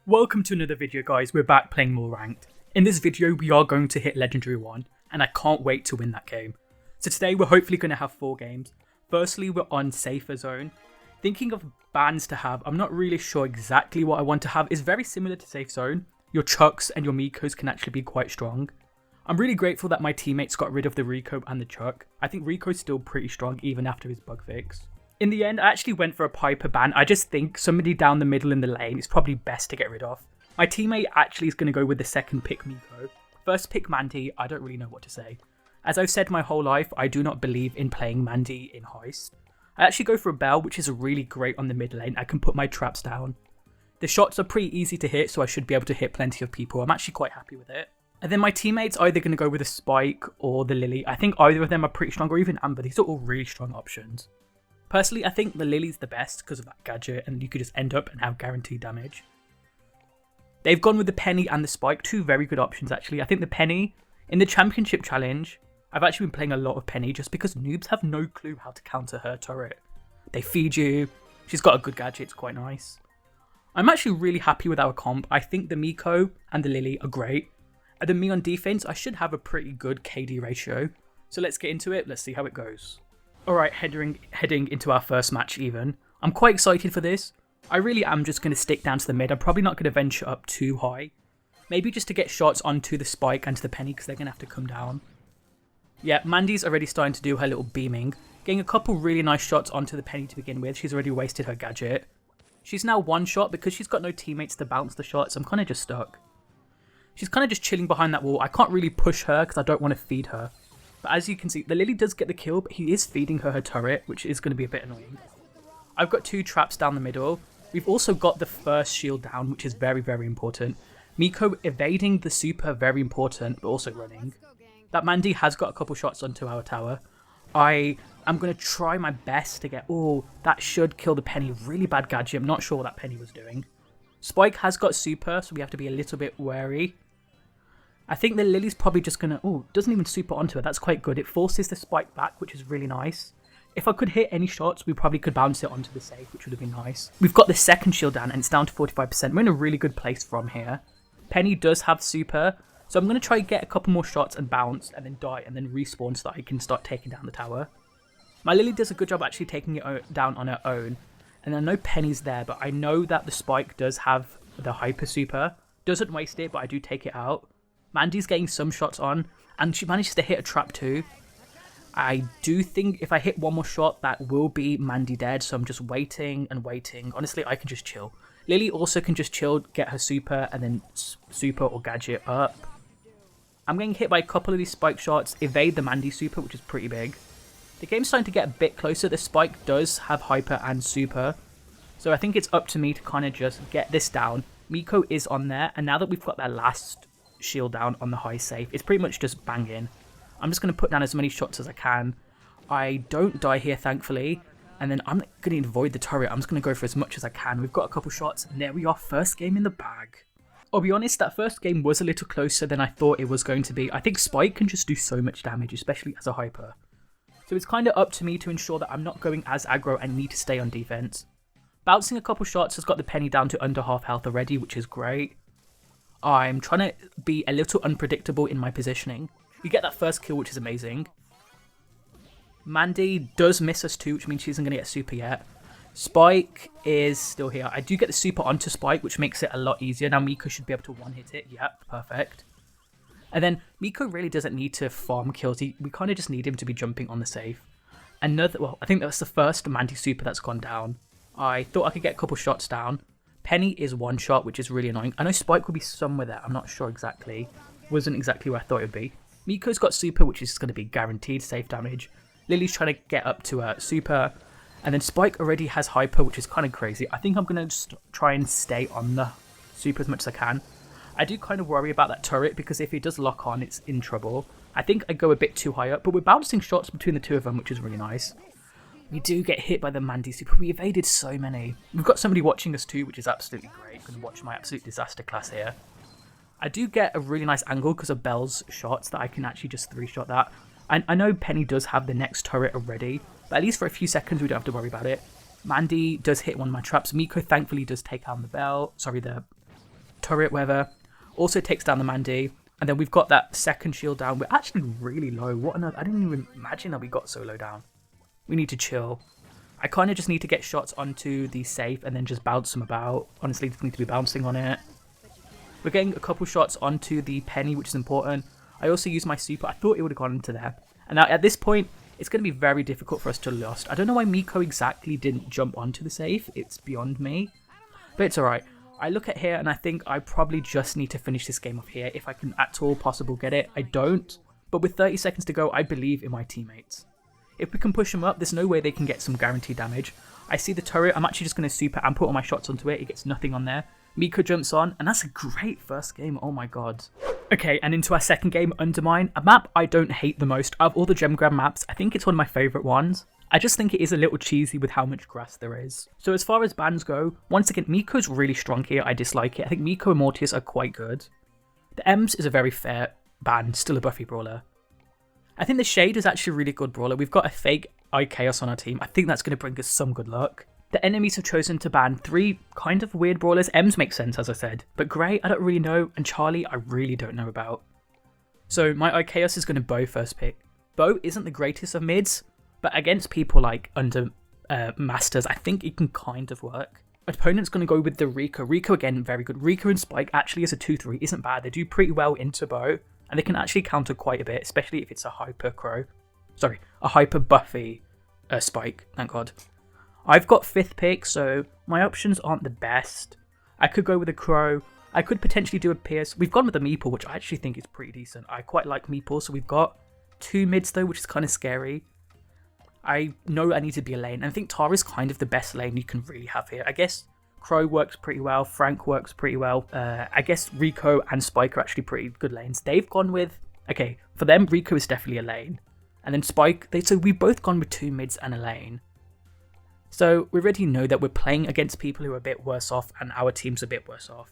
Welcome to another video, guys. We're back playing more ranked. In this video we are going to hit Legendary 1 and I can't wait to win that game. So today we're hopefully going to have 4 games. Firstly, we're on Safer Zone. Thinking of bans to have, I'm not really sure exactly what I want to have. It's very similar to Safe Zone. Your Chucks and your Mikos can actually be quite strong. I'm really grateful that my teammates got rid of the Rico and the Chuck. I think Rico's still pretty strong even after his bug fix. In the end, I actually went for a Piper ban. I just think somebody down the middle in the lane is probably best to get rid of. My teammate actually is going to go with the second pick Miko. First pick Mandy, I don't really know what to say. As I've said my whole life, I do not believe in playing Mandy in Heist. I actually go for a Belle, which is really great on the mid lane. I can put my traps down. The shots are pretty easy to hit, so I should be able to hit plenty of people. I'm actually quite happy with it. And then my teammates either going to go with a Spike or the Lily. I think either of them are pretty strong, or even Amber. These are all really strong options. Personally, I think the Lily's the best because of that gadget, and you could just end up and have guaranteed damage. They've gone with the Penny and the Spike, two very good options actually. I think the Penny, in the Championship Challenge, I've actually been playing a lot of Penny just because noobs have no clue how to counter her turret. They feed you, she's got a good gadget, it's quite nice. I'm actually really happy with our comp. I think the Miko and the Lily are great. And then me on defense, I should have a pretty good KD ratio. So let's get into it, let's see how it goes. Alright, heading into our first match even. I'm quite excited for this. I really am just going to stick down to the mid. I'm probably not going to venture up too high. Maybe just to get shots onto the Spike and to the Penny because they're going to have to come down. Yeah, Mandy's already starting to do her little beaming. Getting a couple really nice shots onto the Penny to begin with. She's already wasted her gadget. She's now one shot because she's got no teammates to bounce the shots. I'm kind of just stuck. She's kind of just chilling behind that wall. I can't really push her because I don't want to feed her. But as you can see, the Lily does get the kill, but he is feeding her turret, which is going to be a bit annoying. I've got 2 traps down the middle. We've also got the first shield down, which is very, very important. Miko evading the super, very important, but also running. That Mandy has got a couple shots onto our tower. I am going to try my best to get... Oh, that should kill the Penny. Really bad gadget. I'm not sure what that Penny was doing. Spike has got super, so we have to be a little bit wary. I think the Lily's probably just going to... Oh, doesn't even super onto her. That's quite good. It forces the Spike back, which is really nice. If I could hit any shots, we probably could bounce it onto the safe, which would have been nice. We've got the second shield down, and it's down to 45%. We're in a really good place from here. Penny does have super, so I'm going to try and get a couple more shots and bounce, and then die, and then respawn so that I can start taking down the tower. My Lily does a good job actually taking it down on her own. And I know Penny's there, but I know that the Spike does have the hyper super. Doesn't waste it, but I do take it out. Mandy's getting some shots on, and she manages to hit a trap too. I do think if I hit one more shot, that will be Mandy dead, so I'm just waiting and waiting. Honestly, I can just chill. Lily also can just chill, get her super, and then super or gadget up. I'm getting hit by a couple of these Spike shots, evade the Mandy super, which is pretty big. The game's starting to get a bit closer. The Spike does have hyper and super, so I think it's up to me to kind of just get this down. Miko is on there, and now that we've got that last shield down on the high safe, it's pretty much just banging. I'm just going to put down as many shots as I can. I don't die here, thankfully, and then I'm going to avoid the turret. I'm just going to go for as much as I can. We've got a couple shots, and there we are, first game in the bag. I'll be honest, that first game was a little closer than I thought it was going to be. I think Spike can just do so much damage, especially as a hyper. So it's kind of up to me to ensure that I'm not going as aggro and need to stay on defense. Bouncing a couple shots has got the Penny down to under half health already, which is great. I'm trying to be a little unpredictable in my positioning. We get that first kill, which is amazing. Mandy does miss us too, which means she isn't going to get super yet. Spike is still here. I do get the super onto Spike, which makes it a lot easier. Now Miko should be able to one-hit it. Yep, perfect. And then Miko really doesn't need to farm kills. We kind of just need him to be jumping on the safe. Well, I think that's the first Mandy super that's gone down. I thought I could get a couple shots down. Penny is one shot, which is really annoying. I know Spike will be somewhere there. I'm not sure exactly. Wasn't exactly where I thought it would be. Miko's got super, which is going to be guaranteed safe damage. Lily's trying to get up to her super. And then Spike already has hyper, which is kind of crazy. I think I'm going to just try and stay on the super as much as I can. I do kind of worry about that turret because if it does lock on, it's in trouble. I think I go a bit too high up, but we're bouncing shots between the two of them, which is really nice. We do get hit by the Mandy super. We evaded so many. We've got somebody watching us too, which is absolutely great. You can watch my absolute disaster class here. I do get a really nice angle because of Belle's shots that I can actually just 3-shot that. And I know Penny does have the next turret already, but at least for a few seconds we don't have to worry about it. Mandy does hit one of my traps. Miko thankfully does take out the turret, whatever. Also takes down the Mandy. And then we've got that second shield down. We're actually really low. What on earth? I didn't even imagine that we got so low down. We need to chill. I kind of just need to get shots onto the safe and then just bounce them about. Honestly, just need to be bouncing on it. We're getting a couple shots onto the Penny, which is important. I also use my super. I thought it would have gone into there. And now at this point, it's going to be very difficult for us to lost. I don't know why Miko exactly didn't jump onto the safe. It's beyond me. But it's alright. I look at here and I think I probably just need to finish this game off here if I can at all possible get it. I don't. But with 30 seconds to go, I believe in my teammates. If we can push them up, there's no way they can get some guaranteed damage. I see the turret. I'm actually just going to super and put all my shots onto it. It gets nothing on there. Miko jumps on, and that's a great first game. Oh my god. Okay, and into our second game, Undermine. A map I don't hate the most. Out of all the gem grab maps, I think it's one of my favourite ones. I just think it is a little cheesy with how much grass there is. So as far as bans go, once again, Miko's really strong here. I dislike it. I think Miko and Mortius are quite good. The Ems is a very fair ban, still a buffy brawler. I think the Shade is actually a really good brawler. We've got a fake Chaos on our team. I think that's going to bring us some good luck. The enemies have chosen to ban 3 kind of weird brawlers. Ems makes sense, as I said. But Grey, I don't really know. And Charlie, I really don't know about. So my Chaos is going to Bo first pick. Bo isn't the greatest of mids. But against people like under Masters, I think it can kind of work. Opponent's going to go with the Rico. Rico, again, very good. Rico and Spike actually as a 2-3 isn't bad. They do pretty well into Bo. And they can actually counter quite a bit, especially if it's a hyper Crow. Sorry, a hyper Buffy Spike, thank god. I've got 5th pick, so my options aren't the best. I could go with a Crow. I could potentially do a Pierce. We've gone with a Meeple, which I actually think is pretty decent. I quite like Meeple, so we've got 2 mids though, which is kind of scary. I know I need to be a lane, and I think Tara's kind of the best lane you can really have here. I guess Crow works pretty well, Frank works pretty well. I guess Rico and Spike are actually pretty good lanes. They've gone with, okay, for them, Rico is definitely a lane. And then Spike, so we've both gone with 2 mids and a lane. So we already know that we're playing against people who are a bit worse off, and our team's a bit worse off.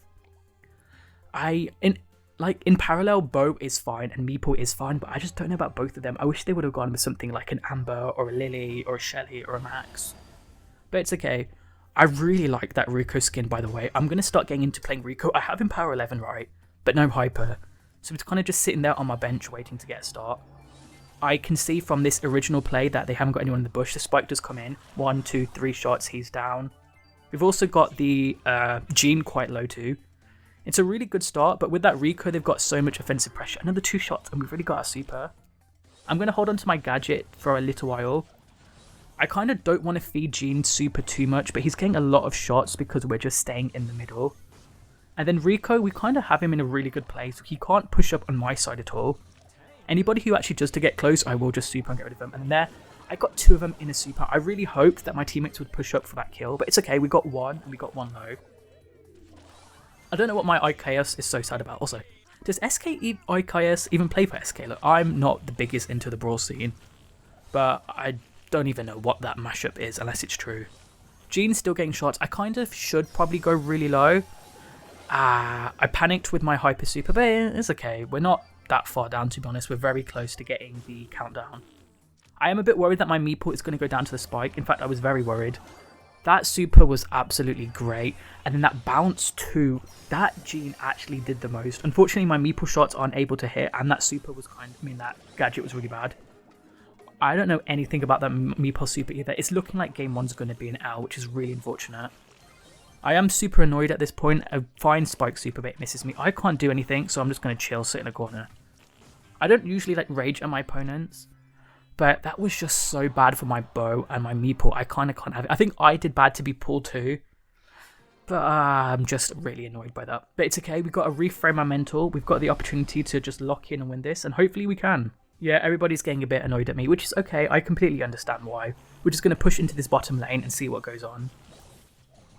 In parallel, Bo is fine and Meeple is fine, but I just don't know about both of them. I wish they would have gone with something like an Amber or a Lily or a Shelly or a Max. But it's okay. I really like that Rico skin, by the way. I'm going to start getting into playing Rico. I have him power 11, right? But no hyper. So it's kind of just sitting there on my bench waiting to get a start. I can see from this original play that they haven't got anyone in the bush. The Spike does come in. 1, 2, 3 shots, he's down. We've also got the Jean quite low too. It's a really good start, but with that Rico, they've got so much offensive pressure. Another 2 shots, and we've really got a super. I'm going to hold on to my gadget for a little while. I kind of don't want to feed Jean super too much, but he's getting a lot of shots because we're just staying in the middle. And then Rico, we kind of have him in a really good place. He can't push up on my side at all. Anybody who actually does to get close, I will just super and get rid of them. And there, I got 2 of them in a super. I really hoped that my teammates would push up for that kill, but it's okay. We got 1, and we got 1 low. I don't know what my IKS is so sad about. Also, does IKS even play for SK? Look, I'm not the biggest into the Brawl scene, but I don't even know what that mashup is unless it's true. Jean's still getting shots. I kind of should probably go really low. I panicked with my hyper super, but it's okay. We're not that far down, to be honest. We're very close to getting the countdown. I am a bit worried that my Meeple is going to go down to the Spike. In fact, I was very worried. That super was absolutely great. And then that bounce too, that Jean actually did the most. Unfortunately, my Meeple shots aren't able to hit, and that super was that gadget was really bad. I don't know anything about that Meeple super either. It's looking like game 1's going to be an L, which is really unfortunate. I am super annoyed at this point. A fine Spike super, but it misses me. I can't do anything, so I'm just going to chill, sit in a corner. I don't usually rage at my opponents, but that was just so bad for my Bo and my Meeple. I kind of can't have it. I think I did bad to be pulled too, but I'm just really annoyed by that. But it's okay. We've got to reframe our mental. We've got the opportunity to just lock in and win this, and hopefully we can. Yeah, everybody's getting a bit annoyed at me, which is okay. I completely understand why. We're just going to push into this bottom lane and see what goes on.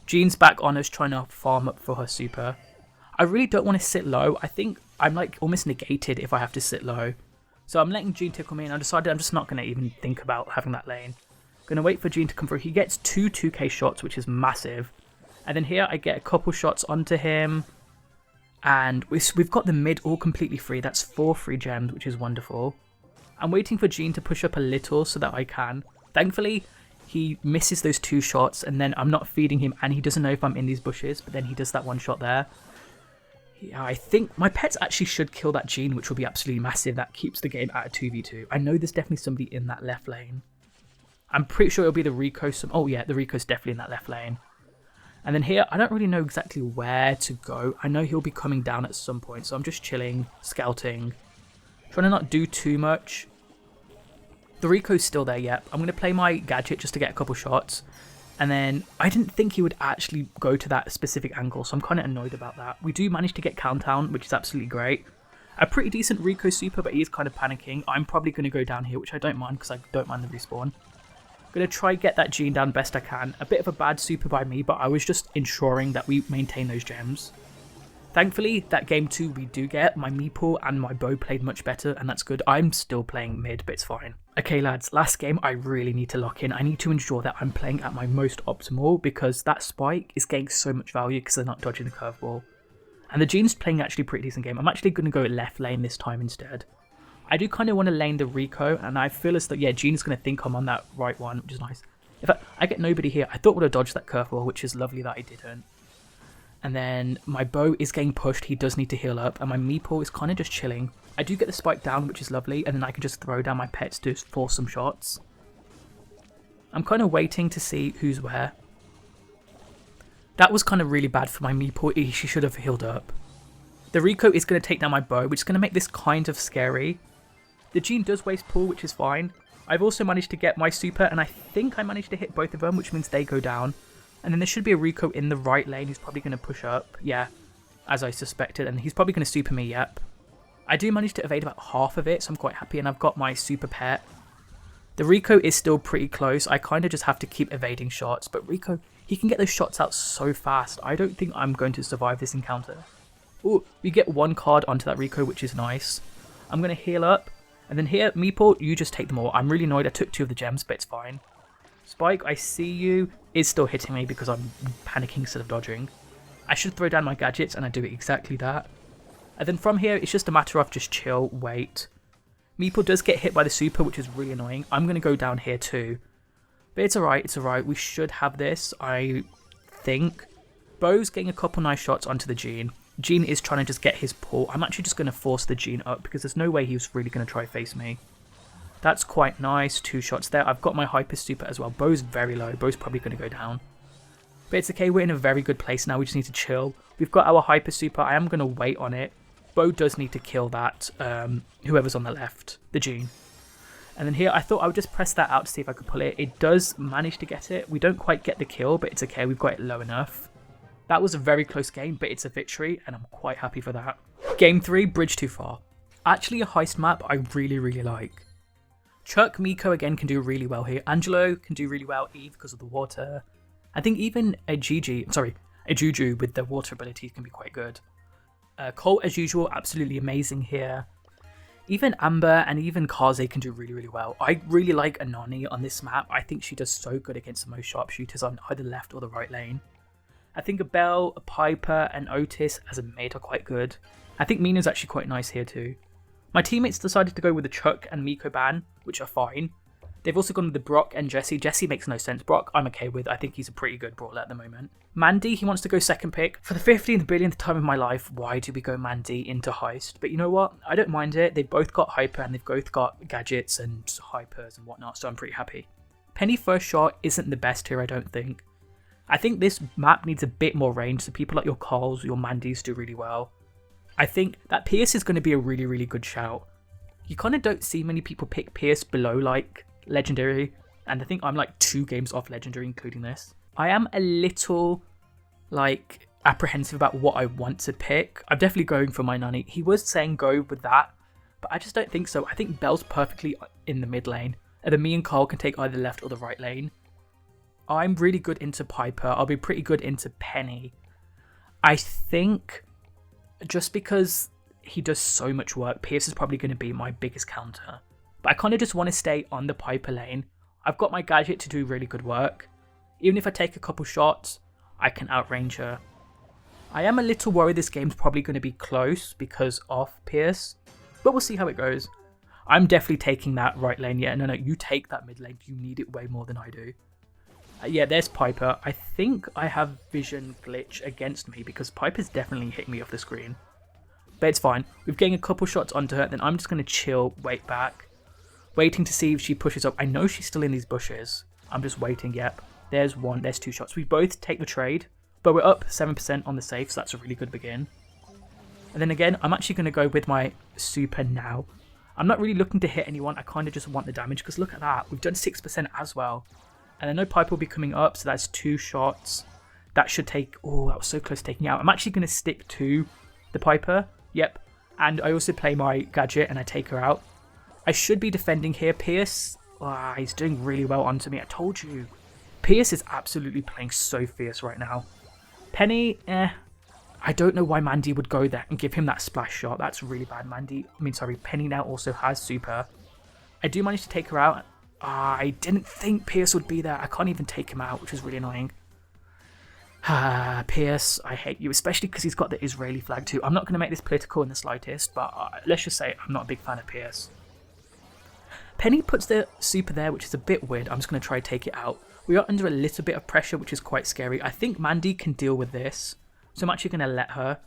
Jean's back on us trying to farm up for her super. I really don't want to sit low. I think I'm almost negated if I have to sit low. So I'm letting Jean tickle me, and I decided I'm just not going to even think about having that lane. Going to wait for Jean to come through. He gets 2 2k shots, which is massive. And then here I get a couple shots onto him. And we've got the mid all completely free. That's 4 free gems, which is wonderful. I'm waiting for Jean to push up a little so that I can. Thankfully, he misses those 2 shots, and then I'm not feeding him, and he doesn't know if I'm in these bushes, but then he does that 1 shot there. Yeah, I think my pets actually should kill that Jean, which will be absolutely massive. That keeps the game at a 2v2. I know there's definitely somebody in that left lane. I'm pretty sure it'll be the Rico. Oh yeah, the Rico's definitely in that left lane. And then here, I don't really know exactly where to go. I know he'll be coming down at some point, so I'm just chilling, scouting, trying to not do too much. The Rico's still there, yep. I'm going to play my gadget just to get a couple shots. And then I didn't think he would actually go to that specific angle, so I'm kind of annoyed about that. We do manage to get Countdown, which is absolutely great. A pretty decent Rico super, but he is kind of panicking. I'm probably going to go down here, which I don't mind because I don't mind the respawn. Going to try get that Jean down best I can. A bit of a bad super by me, but I was just ensuring that we maintain those gems. Thankfully, that game 2 we do get. My Meeple and my bow played much better, and that's good. I'm still playing mid, but it's fine. Okay lads, last game I really need to lock in. I need to ensure that I'm playing at my most optimal because that spike is getting so much value because they're not dodging the curveball. And the Jean's playing actually a pretty decent game. I'm actually going to go left lane this time instead. I do kind of want to lane the Rico, and I feel as though, yeah, Jean's going to think I'm on that right one, which is nice. In fact, I get nobody here. I thought I would have dodged that curveball, which is lovely that I didn't. And then my bow is getting pushed. He does need to heal up, and my Meeple is kind of just chilling. I do get the spike down, which is lovely, and then I can just throw down my pets to force some shots. I'm kind of waiting to see who's where. That was kind of really bad for my Meeple. She should have healed up. The Rico is going to take down my bow, which is going to make this kind of scary. The Jean does waste pull, which is fine. I've also managed to get my super, and I think I managed to hit both of them, which means they go down. And then there should be a Rico in the right lane who's probably going to push up. Yeah, as I suspected, and he's probably going to super me, yep. I do manage to evade about half of it, so I'm quite happy, and I've got my super pet. The Rico is still pretty close. I kind of just have to keep evading shots, but Rico, he can get those shots out so fast. I don't think I'm going to survive this encounter. Oh, we get one card onto that Rico, which is nice. I'm going to heal up. And then here, Meeple, you just take them all. I'm really annoyed I took 2 of the gems, but it's fine. Spike, I see you, is still hitting me because I'm panicking instead of dodging. I should throw down my gadgets, and I do exactly that. And then from here, it's just a matter of just chill, wait. Meeple does get hit by the super, which is really annoying. I'm going to go down here too. But it's alright, it's alright. We should have this, I think. Bo's getting a couple nice shots onto the Jean. Jean is trying to just get his pull. I'm actually just going to force the Jean up because there's no way he was really going to try face me. That's quite nice. 2 shots there. I've got my hyper super as well. Bo's very low. Bo's probably going to go down. But it's okay. We're in a very good place now. We just need to chill. We've got our hyper super. I am going to wait on it. Bo does need to kill that, whoever's on the left, the Jean. And then here, I thought I would just press that out to see if I could pull it. It does manage to get it. We don't quite get the kill, but it's okay. We've got it low enough. That was a very close game, but it's a victory, and I'm quite happy for that. Game 3, Bridge Too Far. Actually a heist map I really, really like. Chuck, Miko again can do really well here. Angelo can do really well, Eve because of the water. I think even a Juju with the water abilities can be quite good. Colt, as usual, absolutely amazing here. Even Amber and even Kaze can do really, really well. I really like a NANI on this map. I think she does so good against the most sharpshooters on either left or the right lane. I think a BELLE, a Piper, and Otis as a mate are quite good. I think Mina's actually quite nice here too. My teammates decided to go with the Chuck and Miko ban, which are fine. They've also gone with the Brock and Jesse. Jesse makes no sense. Brock, I'm okay with. I think he's a pretty good brawler at the moment. Mandy, he wants to go second pick. For the 15th billionth time of my life, why do we go Mandy into Heist? But you know what? I don't mind it. They've both got Hyper and they've both got gadgets and Hypers and whatnot, so I'm pretty happy. Penny first shot isn't the best here, I don't think. I think this map needs a bit more range, so people like your Carls, your Mandys do really well. I think that Pierce is going to be a really, really good shout. You kind of don't see many people pick Pierce below, like, Legendary, and I think I'm like 2 games off Legendary, including this. I am a little, like, apprehensive about what I want to pick. I'm definitely going for my Nani. He was saying go with that, but I just don't think so. I think Belle's perfectly in the mid lane, and then me and Carl can take either left or the right lane. I'm really good into Piper. I'll be pretty good into Penny. I think just because he does so much work, Pierce is probably going to be my biggest counter. But I kind of just want to stay on the Piper lane. I've got my gadget to do really good work. Even if I take a couple shots, I can outrange her. I am a little worried this game's probably going to be close because of Pierce. But we'll see how it goes. I'm definitely taking that right lane. Yeah, no, you take that mid lane. You need it way more than I do. Yeah, there's Piper. I think I have vision glitch against me because Piper's definitely hit me off the screen. But it's fine. We're getting a couple shots onto her, then I'm just going to chill, wait back. Waiting to see if she pushes up. I know she's still in these bushes. I'm just waiting, yep. There's one, there's two shots. We both take the trade, but we're up 7% on the safe, so that's a really good begin. And then again, I'm actually going to go with my super now. I'm not really looking to hit anyone. I kind of just want the damage, because look at that. We've done 6% as well. And I know Piper will be coming up, so that's 2 shots. That should take... Oh, that was so close to taking out. I'm actually going to stick to the Piper. Yep. And I also play my gadget, and I take her out. I should be defending here. Pierce, he's doing really well onto me. I told you. Pierce is absolutely playing so fierce right now. Penny, I don't know why Mandy would go there and give him that splash shot. That's really bad. Penny now also has super. I do manage to take her out. I didn't think Pierce would be there. I can't even take him out, which is really annoying. Pierce, I hate you, especially because he's got the Israeli flag too. I'm not going to make this political in the slightest, but let's just say I'm not a big fan of Pierce. Penny puts the super there, which is a bit weird. I'm just going to try to take it out. We are under a little bit of pressure, which is quite scary. I think Mandy can deal with this, so I'm actually going to let her.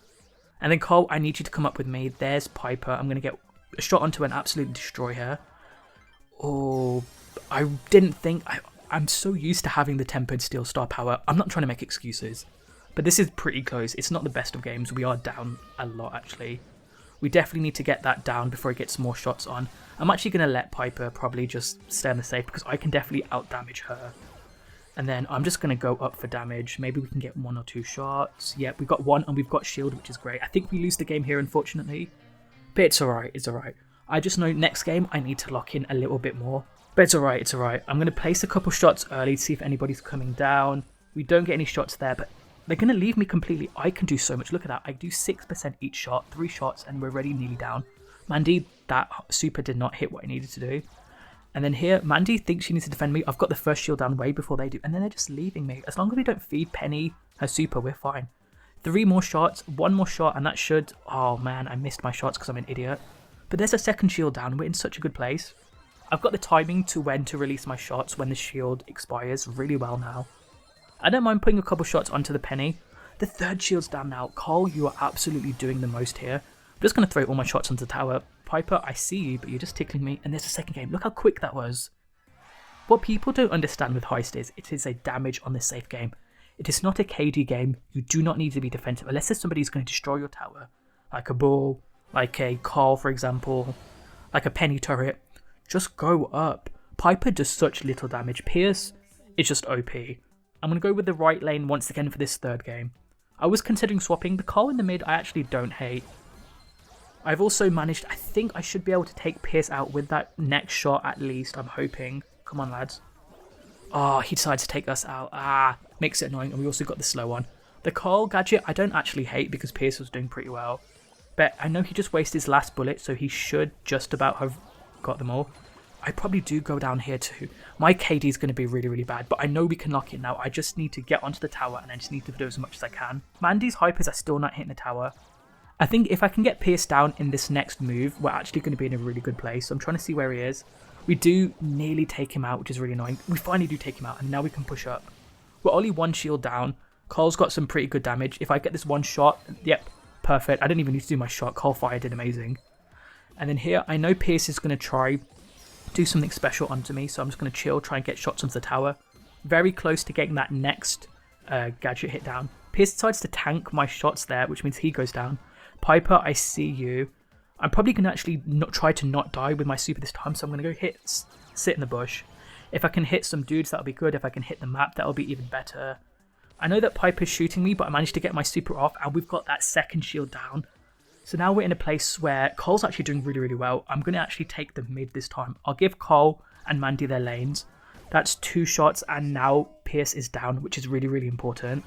And then Cole, I need you to come up with me. There's Piper. I'm going to get a shot onto her and absolutely destroy her. Oh, I didn't think... I'm so used to having the tempered steel star power. I'm not trying to make excuses, but this is pretty close. It's not the best of games. We are down a lot, actually. We definitely need to get that down before it gets more shots on. I'm actually going to let Piper probably just stay on the safe because I can definitely out-damage her. And then I'm just going to go up for damage. Maybe we can get 1 or 2 shots. Yep, we've got 1 and we've got shield, which is great. I think we lose the game here, unfortunately. But it's alright, it's alright. I just know next game I need to lock in a little bit more. But it's alright, it's alright. I'm going to place a couple shots early to see if anybody's coming down. We don't get any shots there, but they're going to leave me completely. I can do so much. Look at that. I do 6% each shot, 3 shots, and we're already nearly down. Mandy, that super did not hit what I needed to do. And then here, Mandy thinks she needs to defend me. I've got the first shield down way before they do. And then they're just leaving me. As long as we don't feed Penny her super, we're fine. 3 more shots, 1 more shot, and that should... Oh man, I missed my shots because I'm an idiot. But there's a second shield down. We're in such a good place. I've got the timing to when to release my shots when the shield expires really well now. I don't mind putting a couple shots onto the Penny. The 3rd shield's down now. Cole, you are absolutely doing the most here. I'm just going to throw all my shots onto the tower. Piper, I see you, but you're just tickling me. And there's a second game. Look how quick that was. What people don't understand with Heist is, it is a damage on this safe game. It is not a KD game. You do not need to be defensive. Unless there's somebody who's going to destroy your tower. Like a Brawl, like a Carl, for example. Like a Penny turret. Just go up. Piper does such little damage. Pierce is just OP. I'm going to go with the right lane once again for this 3rd game. I was considering swapping. The Carl in the mid I actually don't hate. I've also managed, I think I should be able to take Pierce out with that next shot at least, I'm hoping. Come on, lads. Oh, he decides to take us out. Makes it annoying, and we also got the slow one. The Carl gadget I don't actually hate because Pierce was doing pretty well. But I know he just wasted his last bullet, so he should just about have got them all. I probably do go down here too. My KD is going to be really, really bad, but I know we can lock it now. I just need to get onto the tower, and I just need to do as much as I can. Mandy's hypers are still not hitting the tower. I think if I can get Pierce down in this next move, we're actually going to be in a really good place. So I'm trying to see where he is. We do nearly take him out, which is really annoying. We finally do take him out, and now we can push up. We're only 1 shield down. Cole's got some pretty good damage. If I get this 1 shot, yep, perfect. I didn't even need to do my shot. Cole Fire did amazing. And then here, I know Pierce is going to try do something special onto me, so I'm just going to chill, try and get shots onto the tower. Very close to getting that next gadget hit down. Pierce decides to tank my shots there, which means he goes down. Piper, I see you. I'm probably going to actually try to not die with my super this time, so I'm going to go sit in the bush. If I can hit some dudes, that'll be good. If I can hit the map, that'll be even better. I know that Piper's shooting me, but I managed to get my super off, and we've got that 2nd shield down. So now we're in a place where Cole's actually doing really, really well. I'm going to actually take the mid this time. I'll give Cole and Mandy their lanes. That's 2 shots, and now Pierce is down, which is really, really important.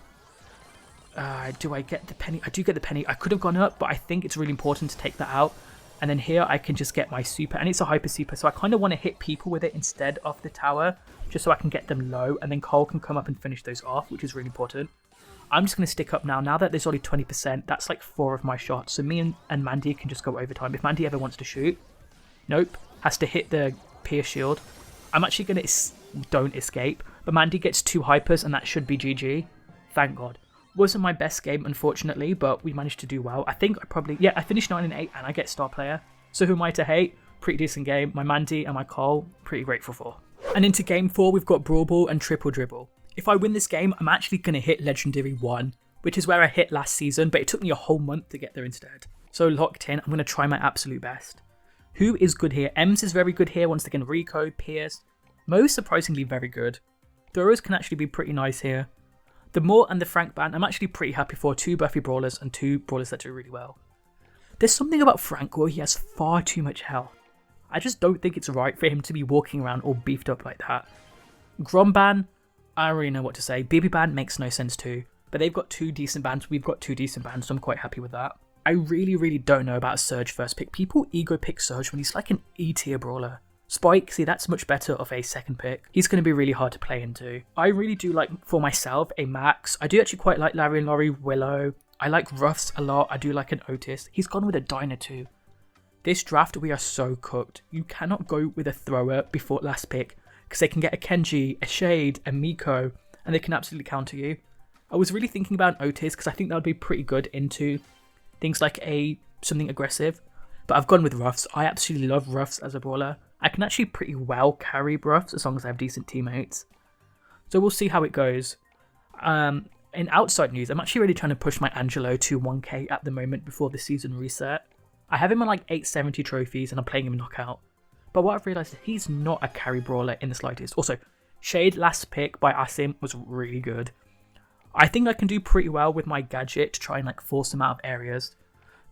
Do I get the Penny? I do get the Penny. I could have gone up, but I think it's really important to take that out. And then here I can just get my super, and it's a hyper super, so I kind of want to hit people with it instead of the tower, just so I can get them low, and then Cole can come up and finish those off, which is really important. I'm just going to stick up now. Now that there's only 20%, that's like 4 of my shots. So me and Mandy can just go overtime. If Mandy ever wants to shoot, nope, has to hit the Pierce shield. I'm actually going to don't escape. But Mandy gets 2 hypers and that should be GG. Thank God. Wasn't my best game, unfortunately, but we managed to do well. I think I finished 9 and 8 and I get star player. So who am I to hate? Pretty decent game. My Mandy and my Cole, pretty grateful for. And into game 4, we've got Brawl and Triple Dribble. If I win this game, I'm actually going to hit Legendary 1, which is where I hit last season, but it took me a whole month to get there instead. So locked in, I'm going to try my absolute best. Who is good here? Ems is very good here. Once again, Rico, Pierce. Mo's surprisingly very good. Throwers can actually be pretty nice here. The Moore and the Frank ban, I'm actually pretty happy for 2 buffy brawlers and 2 brawlers that do really well. There's something about Frank where he has far too much health. I just don't think it's right for him to be walking around all beefed up like that. Grom ban, I don't really know what to say. BB ban makes no sense too. But they've got 2 decent bans, we've got 2 decent bans, so I'm quite happy with that. I really don't know about Surge first pick. People ego pick Surge when he's like an E tier brawler. Spike, see, that's much better of a second pick. He's going to be really hard to play into. I really do like, for myself, a Max. I do actually quite like Larry and Laurie, Willow. I like Ruffs a lot. I do like an Otis. He's gone with a Dyna too. This draft, we are so cooked. You cannot go with a thrower before last pick because they can get a Kenji, a Shade, a Miko, and they can absolutely counter you. I was really thinking about an Otis because I think that would be pretty good into things like something aggressive. But I've gone with Ruffs. I absolutely love Ruffs as a brawler. I can actually pretty well carry Ruffs as long as I have decent teammates. So we'll see how it goes. In outside news, I'm actually really trying to push my Angelo to 1k at the moment before the season reset. I have him on like 870 trophies and I'm playing him knockout. But what I've realised is he's not a carry brawler in the slightest. Also, Shade last pick by Asim was really good. I think I can do pretty well with my gadget to try and like force him out of areas.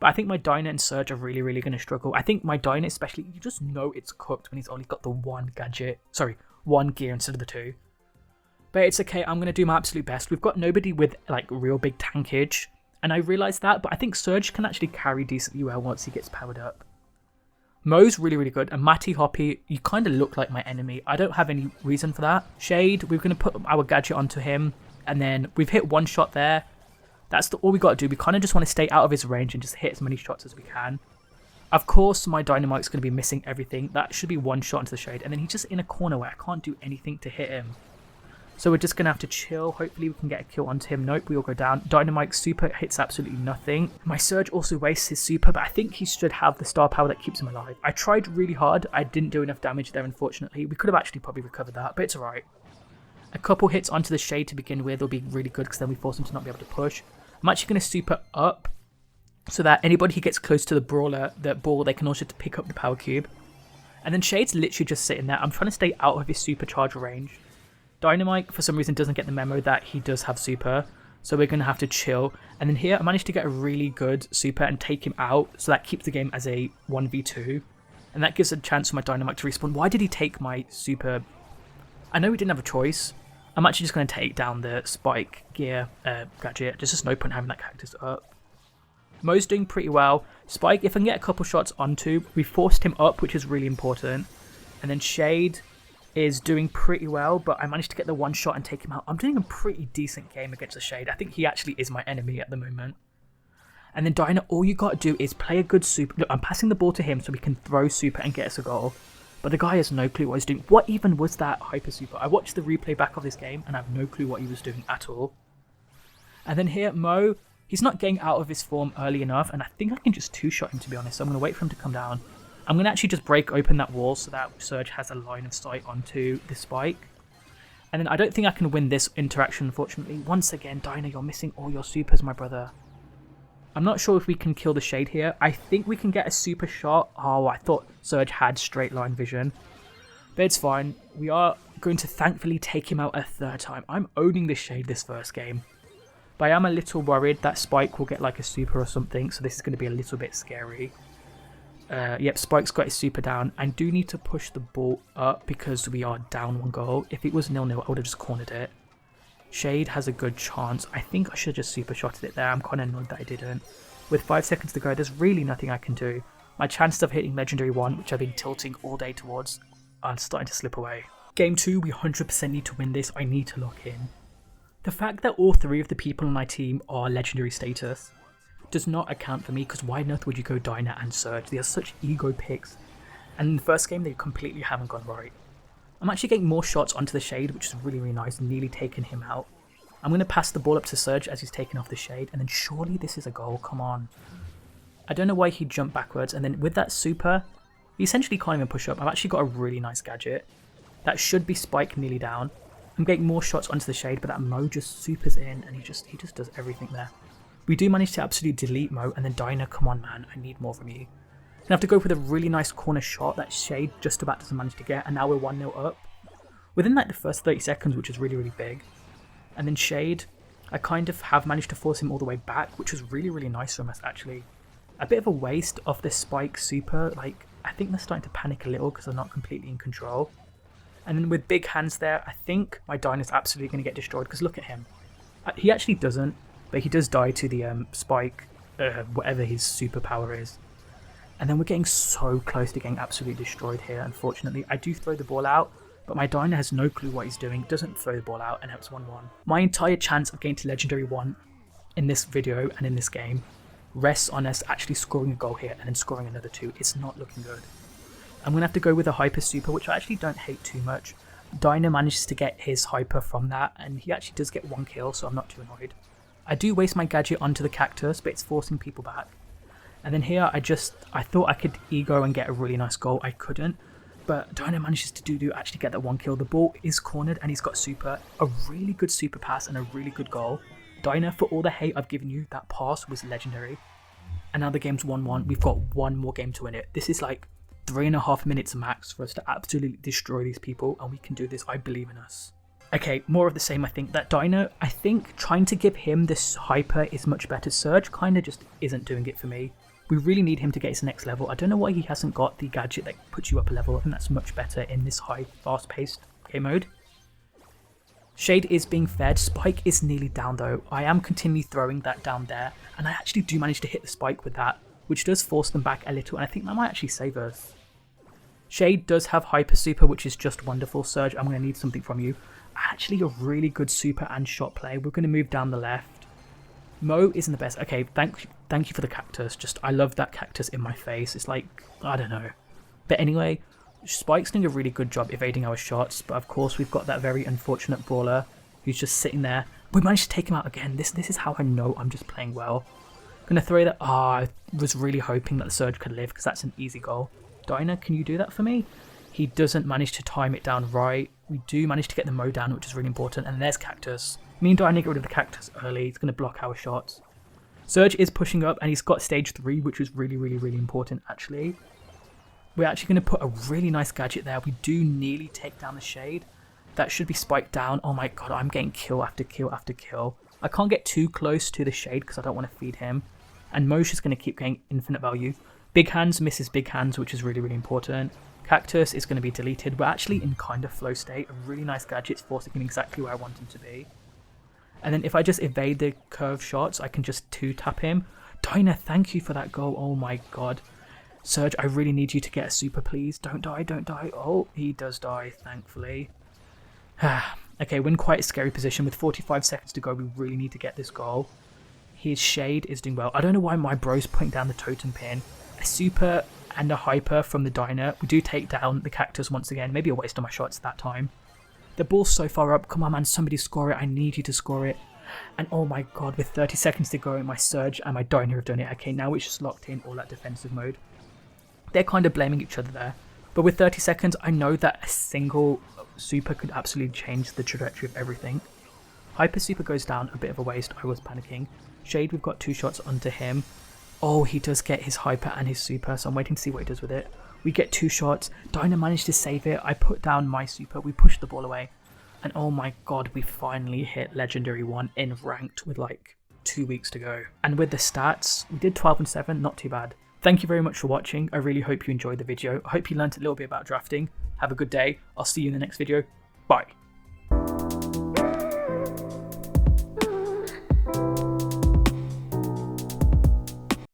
But I think my Dyna and Surge are really going to struggle. I think my Dyna especially, you just know it's cooked when he's only got the 1 gadget. Sorry, 1 gear instead of the 2. But it's okay, I'm going to do my absolute best. We've got nobody with like real big tankage. And I realised that, but I think Surge can actually carry decently well once he gets powered up. Mo's really good. And Matty Hoppy, you kind of look like my enemy. I don't have any reason for that. Shade, we're going to put our gadget onto him. And then we've hit 1 shot there. That's all we got to do. We kind of just want to stay out of his range and just hit as many shots as we can. Of course, my Dynamite's going to be missing everything. That should be 1 shot into the Shade. And then he's just in a corner where I can't do anything to hit him. So we're just going to have to chill. Hopefully we can get a kill onto him. Nope, we all go down. Dynamite's super hits absolutely nothing. My Surge also wastes his super, but I think he should have the star power that keeps him alive. I tried really hard. I didn't do enough damage there, unfortunately. We could have actually probably recovered that, but it's alright. A couple hits onto the Shade to begin with will be really good because then we force him to not be able to push. I'm actually going to super up so that anybody who gets close to the brawler, the ball, they can also pick up the power cube. And then Shade's literally just sitting there. I'm trying to stay out of his supercharge range. Dynamite, for some reason, doesn't get the memo that he does have super. So we're going to have to chill. And then here, I managed to get a really good super and take him out. So that keeps the game as a 1v2. And that gives a chance for my Dynamite to respawn. Why did he take my super? I know he didn't have a choice. I'm actually just going to take down the Spike gear gadget. There's just no point having that cactus up. Mo's doing pretty well. Spike, if I can get a couple shots onto, we forced him up, which is really important. And then Shade is doing pretty well, but I managed to get the 1 shot and take him out. I'm doing a pretty decent game against the Shade. I think he actually is my enemy at the moment. And then Dyna, all you got to do is play a good super. Look, I'm passing the ball to him so we can throw super and get us a goal. But the guy has no clue what he's doing. What even was that hyper super? I watched the replay back of this game and I have no clue what he was doing at all. And then here, Mo, he's not getting out of his form early enough, and I think I can just 2-shot him, to be honest. So I'm going to wait for him to come down. I'm going to actually just break open that wall so that Surge has a line of sight onto the Spike. And then I don't think I can win this interaction, unfortunately. Once again, Dyna, you're missing all your supers, my brother. I'm not sure if we can kill the Shade here. I think we can get a super shot. Oh, I thought Surge had straight line vision. But it's fine. We are going to thankfully take him out a 3rd time. I'm owning the Shade this first game. But I am a little worried that Spike will get like a super or something. So this is going to be a little bit scary. Yep, Spike's got his super down. I do need to push the ball up because we are down 1 goal. If it was 0-0, I would have just cornered it. Shade has a good chance. I think I should have just super shotted it there. I'm kind of annoyed that I didn't. With 5 seconds to go, there's really nothing I can do. My chances of hitting Legendary 1, which I've been tilting all day towards, are starting to slip away. Game 2, we 100% need to win this. I need to lock in. The fact that all 3 of the people on my team are Legendary status does not account for me, because why on earth would you go Dyna and Surge? They are such ego picks. And in the first game, they completely haven't gone right. I'm actually getting more shots onto the Shade, which is really, really nice, nearly taking him out. I'm going to pass the ball up to Surge as he's taking off the Shade, and then surely this is a goal, come on. I don't know why he jumped backwards, and then with that super, he essentially can't even push up. I've actually got a really nice gadget. That should be Spike nearly down. I'm getting more shots onto the Shade, but that Mo just supers in, and he just does everything there. We do manage to absolutely delete Mo, and then Dinah, come on man, I need more from you. Gonna have to go for the really nice corner shot that Shade just about doesn't manage to get, and now we're 1-0 up. Within like the first 30 seconds, which is really, really big. And then Shade, I kind of have managed to force him all the way back, which was really, really nice from us actually. A bit of a waste of this Spike super, like I think they're starting to panic a little because they're not completely in control. And then with big hands there, I think my Dinah's absolutely going to get destroyed because look at him. He actually doesn't, but he does die to the Spike, whatever his superpower is. And then we're getting so close to getting absolutely destroyed here, unfortunately. I do throw the ball out, but my Dinah has no clue what he's doing, doesn't throw the ball out, and it's 1-1. My entire chance of getting to Legendary 1 in this video and in this game rests on us actually scoring a goal here and then scoring another 2. It's not looking good. I'm going to have to go with a Hyper Super, which I actually don't hate too much. Dinah manages to get his Hyper from that, and he actually does get 1 kill, so I'm not too annoyed. I do waste my gadget onto the Cactus, but it's forcing people back. And then here, I thought I could ego and get a really nice goal. I couldn't. But Dinah manages to actually get that 1 kill. The ball is cornered and he's got super. A really good super pass and a really good goal. Dinah, for all the hate I've given you, that pass was legendary. And now the game's 1-1. We've got 1 more game to win it. This is like 3.5 minutes max for us to absolutely destroy these people. And we can do this. I believe in us. Okay, more of the same, I think. That Dinah, I think trying to give him this Hyper is much better. Surge kind of just isn't doing it for me. We really need him to get his next level. I don't know why he hasn't got the gadget that puts you up a level. I think that's much better in this high, fast-paced game mode. Shade is being fed. Spike is nearly down though. I am continually throwing that down there, and I actually do manage to hit the Spike with that, which does force them back a little, and I think that might actually save us. Shade does have Hyper Super, which is just wonderful. Surge, I'm going to need something from you. Actually, a really good super and shot play. We're going to move down the left. Mo isn't the best. Okay, thank you for the Cactus. Just, I love that Cactus in my face. It's like, I don't know. But anyway, Spike's doing a really good job evading our shots. But of course, we've got that very unfortunate brawler who's just sitting there. We managed to take him out again. This is how I know I'm just playing well. I'm going to throw that. I was really hoping that the Surge could live because that's an easy goal. Dinah, can you do that for me? He doesn't manage to time it down right. We do manage to get the Mo down, which is really important. And there's Cactus. Me and Dinah get rid of the Cactus early. It's going to block our shots. Surge is pushing up and he's got stage 3, which is really, really, really important actually. We're actually going to put a really nice gadget there. We do nearly take down the Shade. That should be spiked down. Oh my god, I'm getting kill after kill after kill. I can't get too close to the Shade because I don't want to feed him. And Mo's just going to keep getting infinite value. Big Hands misses Big Hands, which is really, really important. Cactus is going to be deleted. We're actually in kind of flow state. A really nice gadget, forcing him exactly where I want him to be. And then if I just evade the curve shots, I can just 2-tap him. Dinah, thank you for that goal. Oh my god. Surge, I really need you to get a super, please. Don't die, don't die. Oh, he does die, thankfully. Okay, we're in quite a scary position. With 45 seconds to go, we really need to get this goal. His Shade is doing well. I don't know why my bro's putting down the totem pin. A super and a Hyper from the Dinah. We do take down the Cactus once again. Maybe a waste of my shots that time. The ball's so far up. Come on, man. Somebody score it. I need you to score it. And oh my god, with 30 seconds to go, my Surge and my Dinah have done it. Okay, now it's just locked in all that defensive mode. They're kind of blaming each other there. But with 30 seconds, I know that a single super could absolutely change the trajectory of everything. Hyper Super goes down. A bit of a waste. I was panicking. Shade, we've got 2 shots onto him. Oh, he does get his Hyper and his super, so I'm waiting to see what he does with it. We get 2 shots. Dinah managed to save it. I put down my super. We pushed the ball away. And oh my god, we finally hit Legendary 1 in ranked with like 2 weeks to go. And with the stats, we did 12 and 7, not too bad. Thank you very much for watching. I really hope you enjoyed the video. I hope you learned a little bit about drafting. Have a good day. I'll see you in the next video. Bye.